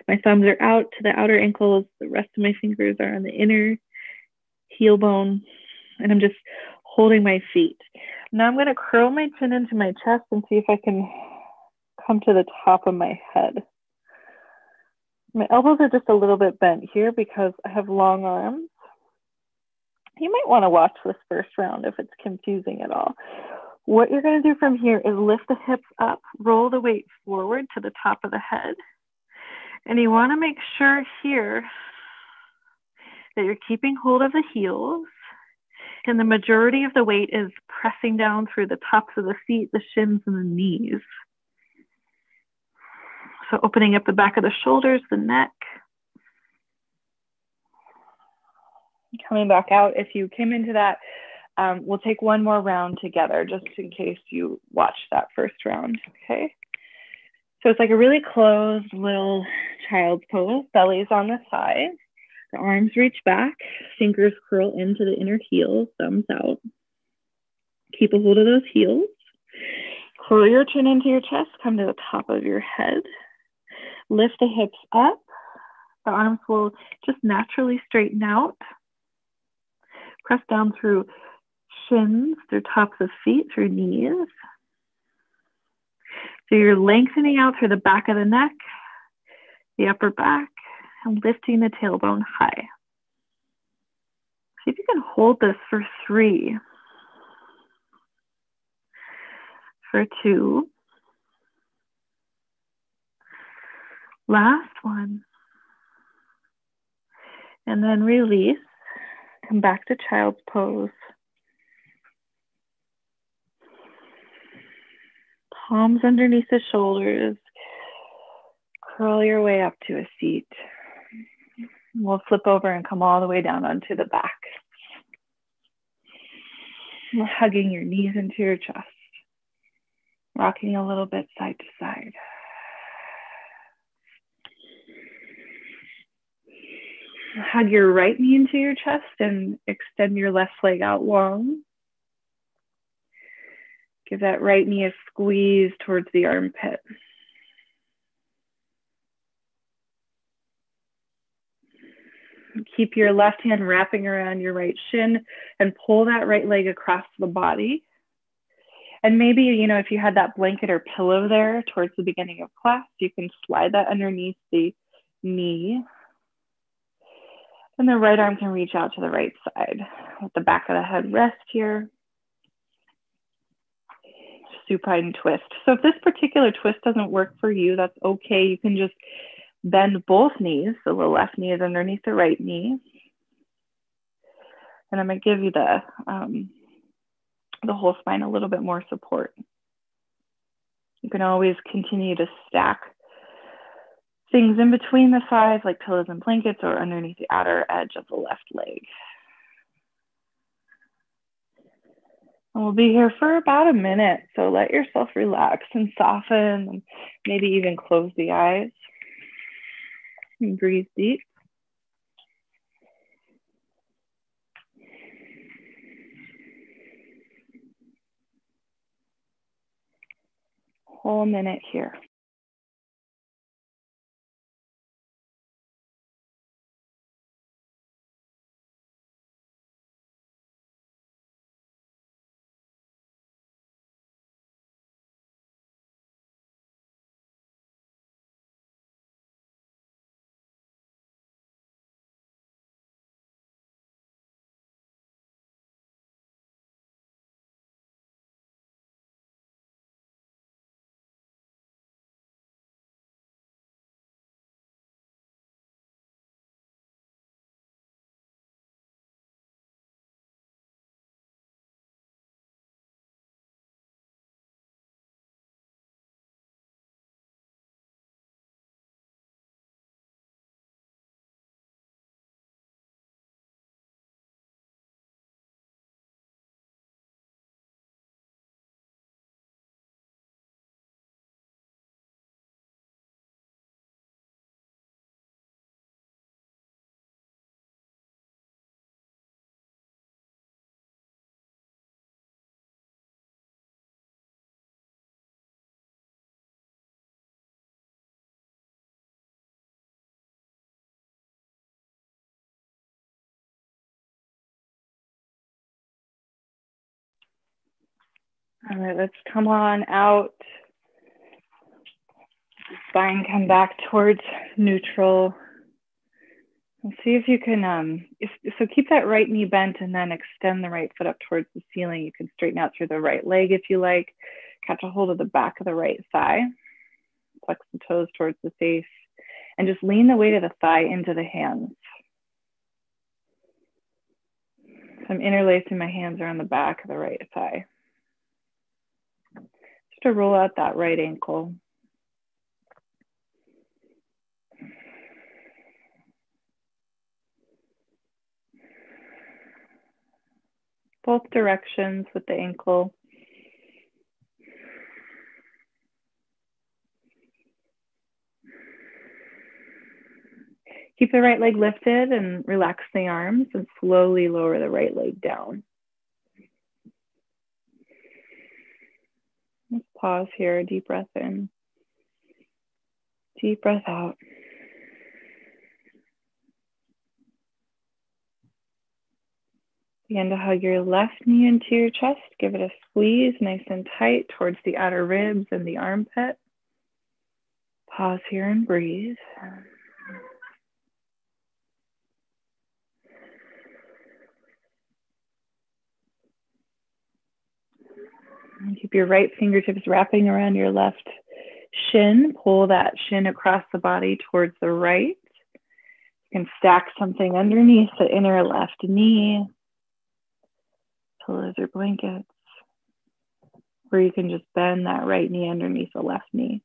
my thumbs are out to the outer ankles. The rest of my fingers are on the inner heel bone. And I'm just holding my feet. Now I'm going to curl my chin into my chest and see if I can come to the top of my head. My elbows are just a little bit bent here because I have long arms. You might want to watch this first round if it's confusing at all. What you're going to do from here is lift the hips up, roll the weight forward to the top of the head. And you want to make sure here that you're keeping hold of the heels. And the majority of the weight is pressing down through the tops of the feet, the shins, and the knees. So opening up the back of the shoulders, the neck. Coming back out. If you came into that, we'll take one more round together just in case you watched that first round, okay? So it's like a really closed little child's pose. Belly's on the side. The arms reach back, fingers curl into the inner heels, thumbs out. Keep a hold of those heels. Curl your chin into your chest, come to the top of your head. Lift the hips up. The arms will just naturally straighten out. Press down through shins, through tops of feet, through knees. So you're lengthening out through the back of the neck, the upper back, and lifting the tailbone high. See if you can hold this for 3, for 2. Last one. And then release. Come back to child's pose. Palms underneath the shoulders. Curl your way up to a seat. We'll flip over and come all the way down onto the back. We're hugging your knees into your chest. Rocking a little bit side to side. Hug your right knee into your chest and extend your left leg out long. Give that right knee a squeeze towards the armpit. Keep your left hand wrapping around your right shin and pull that right leg across the body. And maybe, you know, if you had that blanket or pillow there towards the beginning of class, you can slide that underneath the knee. And the right arm can reach out to the right side. Let the back of the head rest here. supine twist. So if this particular twist doesn't work for you, that's okay. You can just bend both knees. So the left knee is underneath the right knee. And I'm going to give you the whole spine a little bit more support. You can always continue to stack things in between the thighs, like pillows and blankets, or underneath the outer edge of the left leg. And we'll be here for about a minute. So let yourself relax and soften, and maybe even close the eyes and breathe deep. Whole minute here. All right, let's come on out. Spine come back towards neutral. And see if you can, so keep that right knee bent and then extend the right foot up towards the ceiling. You can straighten out through the right leg if you like. Catch a hold of the back of the right thigh. Flex the toes towards the face. And just lean the weight of the thigh into the hands. So I'm interlacing my hands around the back of the right thigh. Just to roll out that right ankle. Both directions with the ankle. Keep the right leg lifted and relax the arms and slowly lower the right leg down. Let's pause here, deep breath in, deep breath out. Begin to hug your left knee into your chest. Give it a squeeze nice and tight towards the outer ribs and the armpit. Pause here and breathe. And keep your right fingertips wrapping around your left shin. Pull that shin across the body towards the right. You can stack something underneath the inner left knee, pillows or blankets, or you can just bend that right knee underneath the left knee.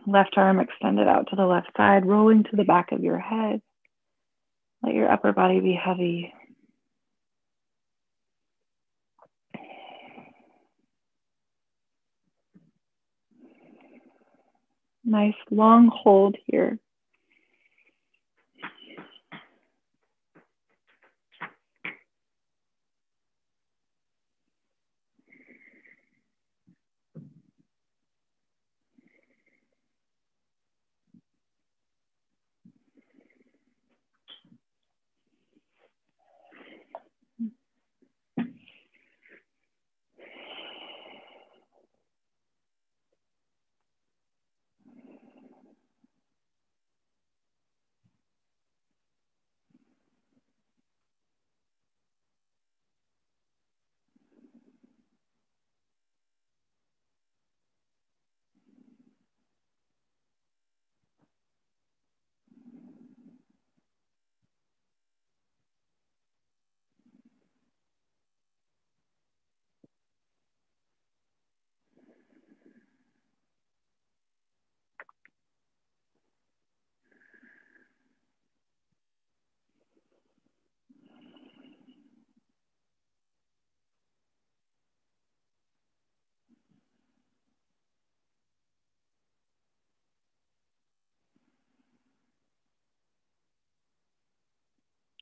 Left arm extended out to the left side, rolling to the back of your head. Let your upper body be heavy. Nice long hold here.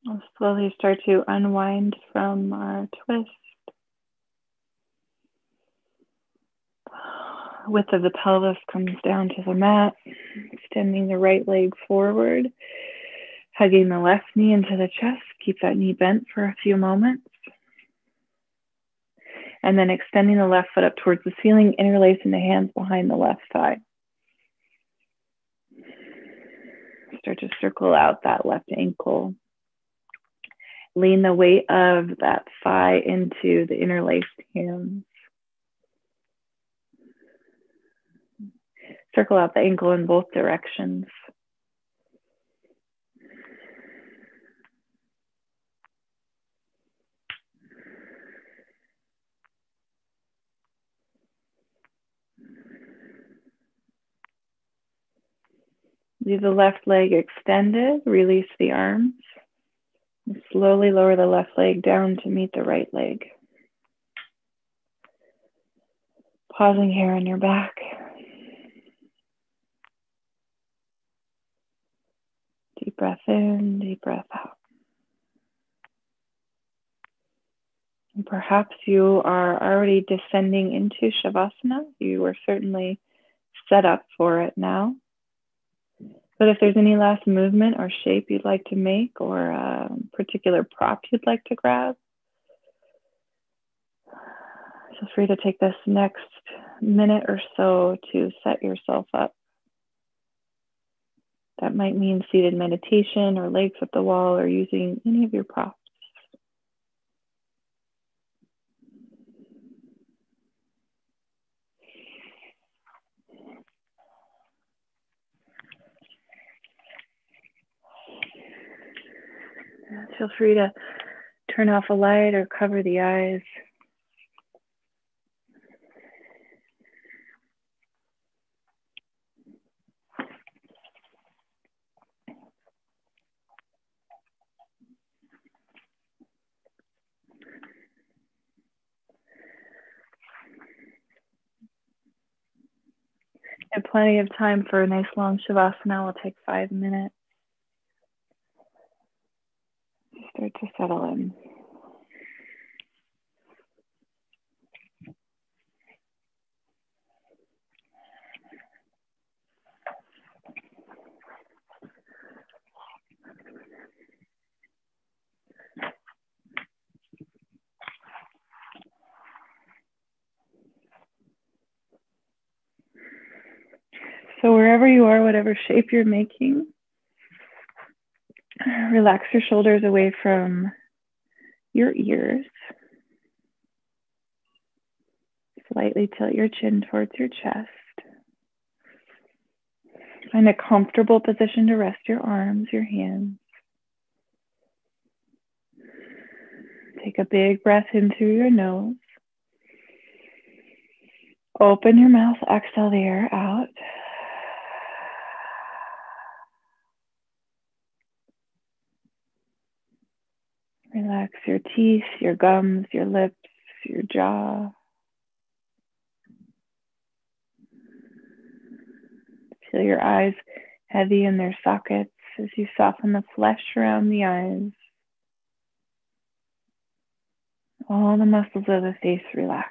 We'll slowly start to unwind from our twist. Width of the pelvis comes down to the mat, extending the right leg forward, hugging the left knee into the chest. Keep that knee bent for a few moments. And then extending the left foot up towards the ceiling, interlacing the hands behind the left thigh. Start to circle out that left ankle. Lean the weight of that thigh into the interlaced hands. Circle out the ankle in both directions. Leave the left leg extended, release the arms. And slowly lower the left leg down to meet the right leg. Pausing here on your back. Deep breath in, deep breath out. And perhaps you are already descending into Shavasana. You are certainly set up for it now. But if there's any last movement or shape you'd like to make, or a particular prop you'd like to grab, feel free to take this next minute or so to set yourself up. That might mean seated meditation or legs at the wall or using any of your props. Feel free to turn off a light or cover the eyes. And plenty of time for a nice long Shavasana. We'll take 5 minutes. Start to settle in. So wherever you are, whatever shape you're making, relax your shoulders away from your ears. Slightly tilt your chin towards your chest. Find a comfortable position to rest your arms, your hands. Take a big breath in through your nose. Open your mouth, exhale the air out. Relax your teeth, your gums, your lips, your jaw. Feel your eyes heavy in their sockets as you soften the flesh around the eyes. All the muscles of the face relax.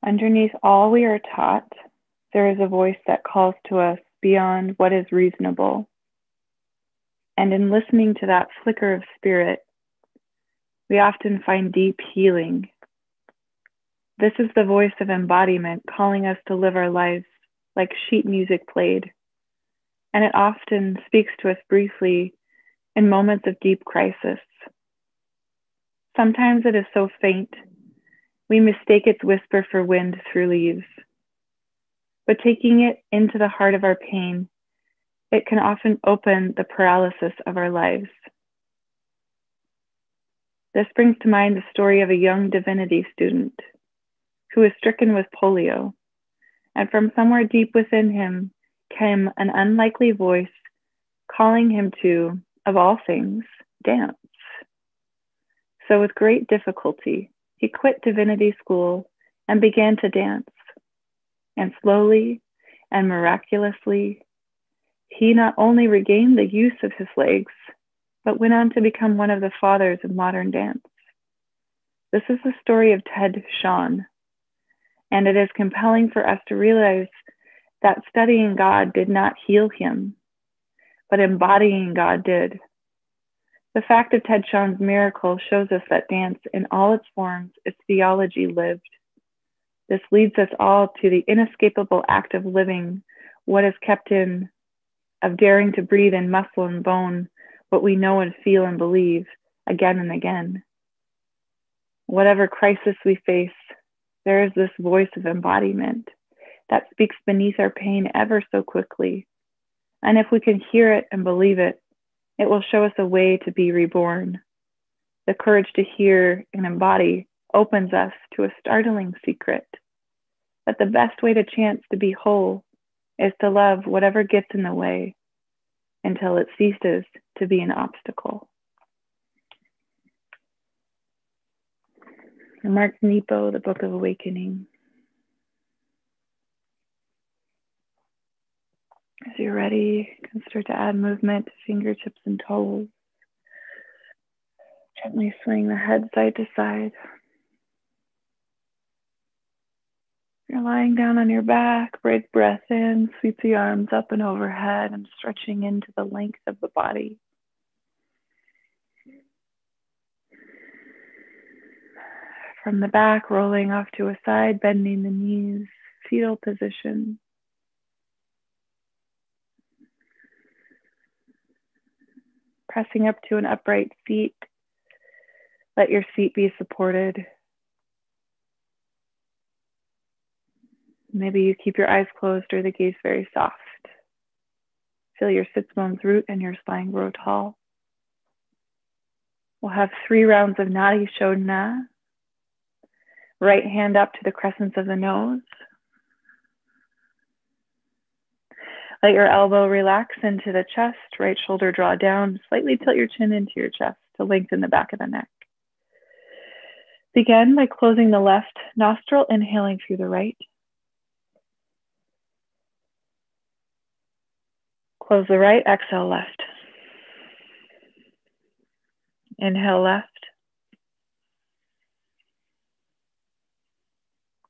Underneath all we are taught, there is a voice that calls to us beyond what is reasonable. And in listening to that flicker of spirit, we often find deep healing. This is the voice of embodiment calling us to live our lives like sheet music played. And it often speaks to us briefly in moments of deep crisis. Sometimes it is so faint, we mistake its whisper for wind through leaves. But taking it into the heart of our pain, it can often open the paralysis of our lives. This brings to mind the story of a young divinity student who was stricken with polio, and from somewhere deep within him came an unlikely voice calling him to, of all things, dance. So with great difficulty, he quit divinity school and began to dance. And slowly and miraculously, he not only regained the use of his legs, but went on to become one of the fathers of modern dance. This is the story of Ted Shawn, and it is compelling for us to realize that studying God did not heal him, but embodying God did. The fact of Ted Shawn's miracle shows us that dance in all its forms is theology lived. This leads us all to the inescapable act of living what is kept in, of daring to breathe in muscle and bone what we know and feel and believe again and again. Whatever crisis we face, there is this voice of embodiment that speaks beneath our pain ever so quickly. And if we can hear it and believe it, it will show us a way to be reborn. The courage to hear and embody opens us to a startling secret that the best way to chance to be whole is to love whatever gets in the way until it ceases to be an obstacle. Mark Nepo, The Book of Awakening. As you're ready, you can start to add movement to fingertips and toes. Gently swing the head side to side. You're lying down on your back, big breath in, sweep the arms up and overhead and stretching into the length of the body. From the back, rolling off to a side, bending the knees, fetal position. Pressing up to an upright seat. Let your seat be supported. Maybe you keep your eyes closed or the gaze very soft. Feel your sits bones root and your spine grow tall. We'll have 3 rounds of Nadi Shodhana. Right hand up to the crescents of the nose. Let your elbow relax into the chest, right shoulder draw down. Slightly tilt your chin into your chest to lengthen the back of the neck. Begin by closing the left nostril, inhaling through the right. Close the right, exhale left. Inhale left.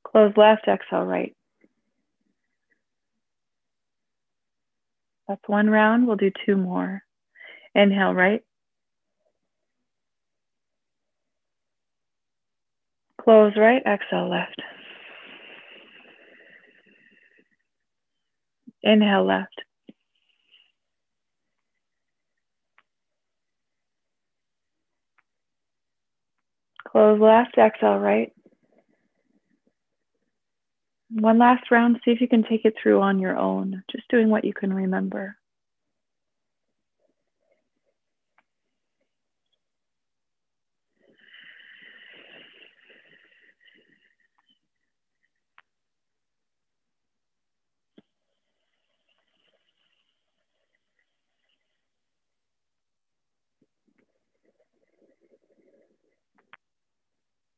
Close left, exhale right. That's 1 round. We'll do 2 more. Inhale right. Close right, exhale left. Inhale left. Close left, exhale right. 1 last round. See if you can take it through on your own, just doing what you can remember.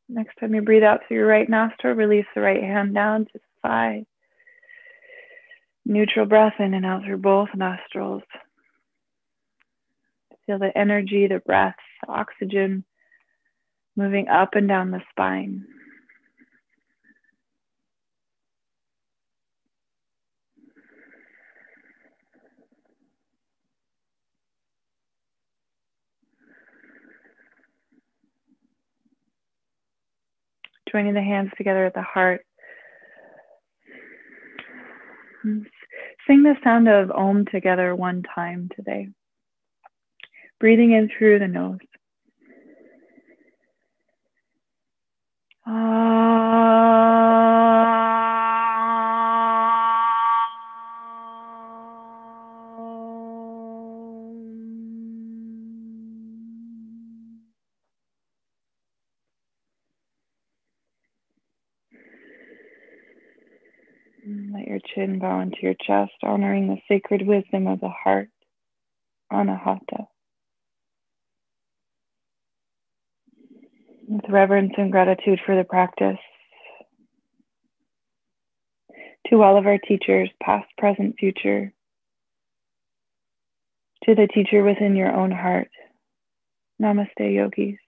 Next time you breathe out through your right nostril, release the right hand down to the thigh. Neutral breath in and out through both nostrils. Feel the energy, the breath, the oxygen moving up and down the spine. joining the hands together at the heart. Sing the sound of Om together one time today. Breathing in through the nose. Let your chin bow into your chest, honoring the sacred wisdom of the heart, Anahata. With reverence and gratitude for the practice, to all of our teachers, past, present, future, to the teacher within your own heart, Namaste, yogis.